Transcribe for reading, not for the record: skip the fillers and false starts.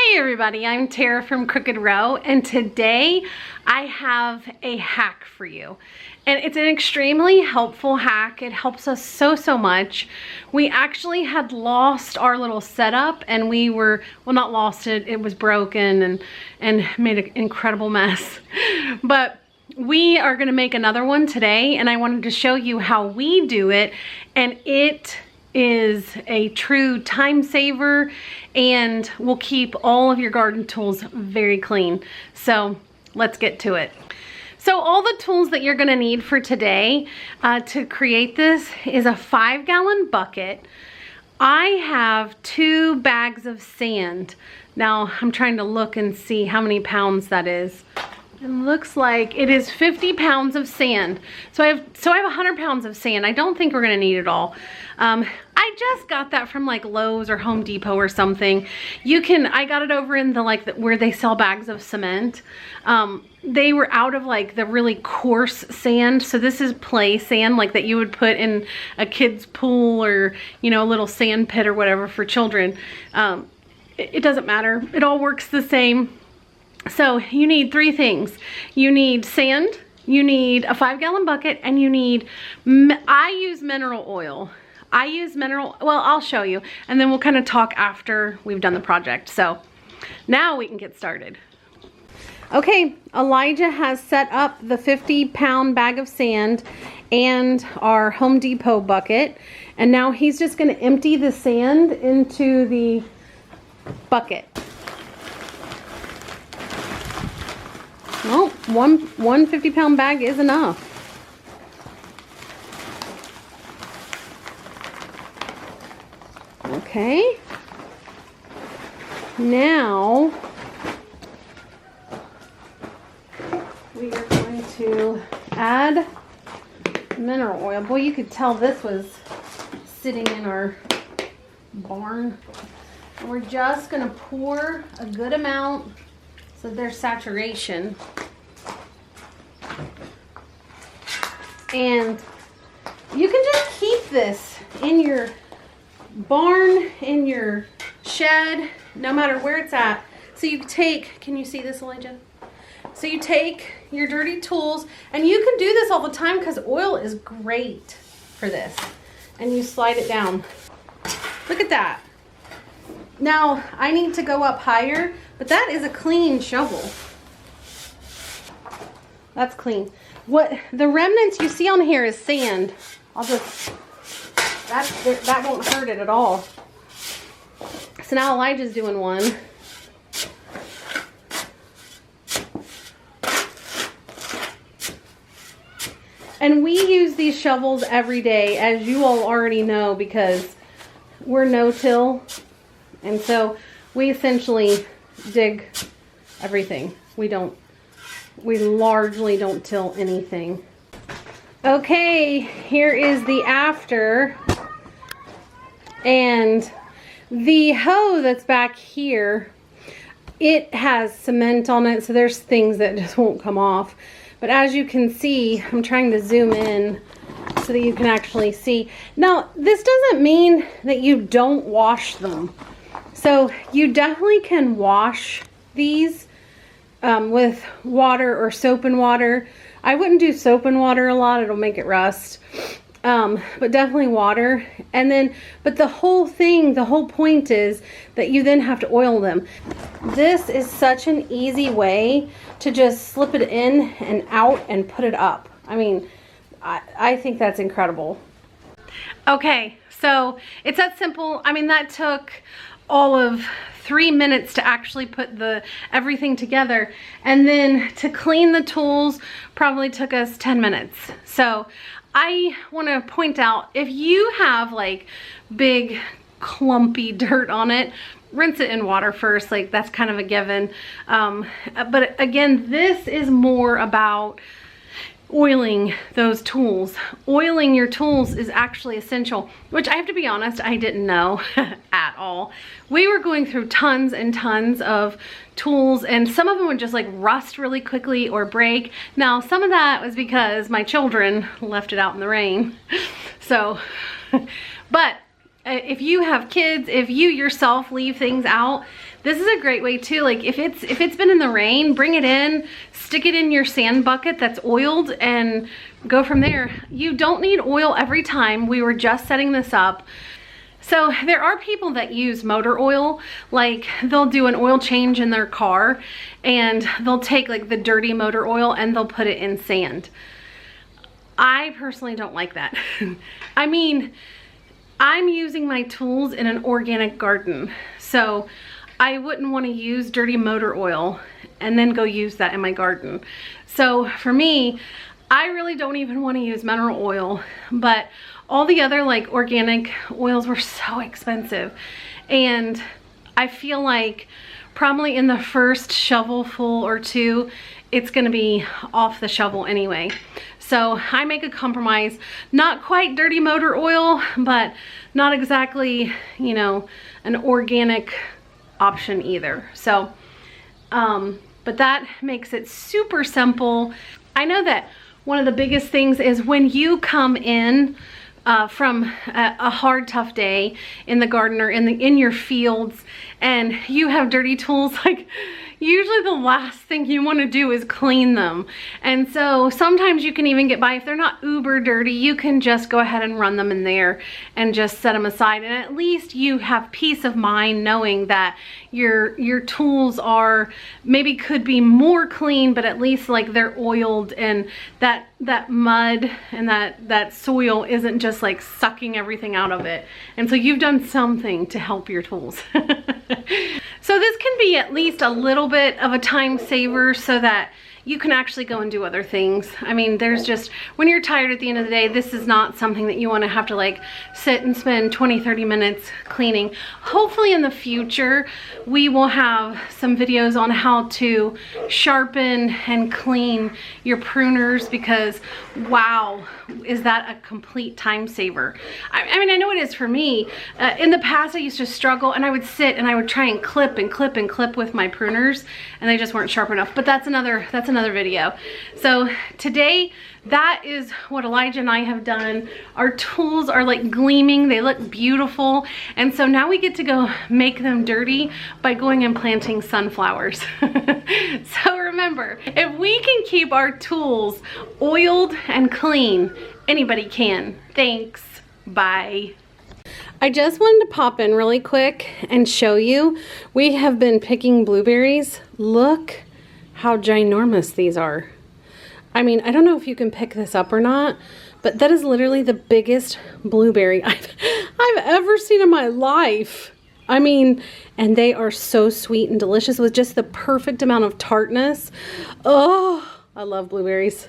Hey everybody, I'm Tara from Crooked Row, and today I have a hack for you. And it's an extremely helpful hack. It helps us so much. We actually had lost our little setup, and we were, well, not lost it, it was broken and made an incredible mess. But we are gonna make another one today, and I wanted to show you how we do it, and it is a true time saver and will keep all of your garden tools very clean. So let's get to it. So all the tools that you're gonna need for today to create this is a 5-gallon bucket. I have 2 bags of sand. Now I'm trying to look and see how many pounds that is. It looks like it is 50 pounds of sand. So I have 100 pounds of sand. I don't think we're gonna need it all. I just got that from like Lowe's or Home Depot or something. I got it over in where they sell bags of cement. They were out of like the really coarse sand. So this is play sand, like that you would put in a kid's pool or, you know, a little sand pit or whatever for children. It doesn't matter. It all works the same. So you need 3 things. You need sand, you need a 5-gallon bucket, and you need, I use mineral oil. Well, I'll show you, and then we'll kind of talk after we've done the project. So now we can get started. Okay, Elijah has set up the 50-pound bag of sand and our Home Depot bucket, and now he's just gonna empty the sand into the bucket. Well, one 50-pound bag is enough. Okay. Now we are going to add mineral oil. Boy, you could tell this was sitting in our barn. And we're just going to pour a good amount so there's saturation. And you can just keep this in your barn, in your shed, no matter where it's at. So you take, can you see this, Elijah? So you take your dirty tools, and you can do this all the time because oil is great for this. And you slide it down. Look at that. Now, I need to go up higher, but that is a clean shovel. That's clean. What the remnants you see on here is sand. That won't hurt it at all. So now Elijah's doing one. And we use these shovels every day, as you all already know, because we're no-till. And so we essentially dig everything. We largely don't till anything. Okay, here is the after. And the hoe that's back here, it has cement on it, so there's things that just won't come off. But as you can see, I'm trying to zoom in so that you can actually see. Now, this doesn't mean that you don't wash them. So you definitely can wash these with water or soap and water. I wouldn't do soap and water a lot, it'll make it rust. But definitely water. And then, but the whole point is that you then have to oil them. This is such an easy way to just slip it in and out and put it up. I mean, I think that's incredible. Okay, so it's that simple. I mean, that took all of 3 minutes to actually put everything together, and then to clean the tools probably took us 10 minutes. So I want to point out, if you have like big clumpy dirt on it, rinse it in water first. Like, that's kind of a given. But again, this is more about oiling those tools. Oiling your tools is actually essential, which I have to be honest, I didn't know at all. We were going through tons and tons of tools, and some of them would just like rust really quickly or break. Now, some of that was because my children left it out in the rain. So, but if you have kids, if you yourself leave things out, this is a great way too. Like if it's been in the rain, bring it in, stick it in your sand bucket that's oiled and go from there. You don't need oil every time. We were just setting this up. So there are people that use motor oil, like they'll do an oil change in their car and they'll take like the dirty motor oil and they'll put it in sand. I personally don't like that. I mean, I'm using my tools in an organic garden, so I wouldn't want to use dirty motor oil and then go use that in my garden. So for me, I really don't even want to use mineral oil, but all the other like organic oils were so expensive. And I feel like probably in the first shovelful or two, it's gonna be off the shovel anyway. So I make a compromise, not quite dirty motor oil, but not exactly, you know, an organic option either. So, but that makes it super simple. I know that one of the biggest things is when you come in from a hard, tough day in the garden or in your fields and you have dirty tools, like usually the last thing you want to do is clean them. And so sometimes you can even get by, if they're not uber dirty, you can just go ahead and run them in there and just set them aside. And at least you have peace of mind knowing that your tools are, maybe could be more clean, but at least like they're oiled and that mud and that soil isn't just like sucking everything out of it. And so you've done something to help your tools. So this can be at least a little bit of a time saver so that you can actually go and do other things. I mean, there's just, when you're tired at the end of the day, this is not something that you want to have to like sit and spend 20-30 minutes cleaning. Hopefully in the future, we will have some videos on how to sharpen and clean your pruners, because wow, is that a complete time saver. I mean, I know it is for me. In the past, I used to struggle and I would sit and I would try and clip and clip and clip with my pruners and they just weren't sharp enough, but that's another video. So today, that is what Elijah and I have done. Our tools are like gleaming, they look beautiful, and so now we get to go make them dirty by going and planting sunflowers. So remember, if we can keep our tools oiled and clean, anybody can. Thanks, bye. I just wanted to pop in really quick and show you, we have been picking blueberries. Look how ginormous these are. I mean, I don't know if you can pick this up or not, but that is literally the biggest blueberry I've ever seen in my life. I mean, and they are so sweet and delicious with just the perfect amount of tartness. Oh, I love blueberries.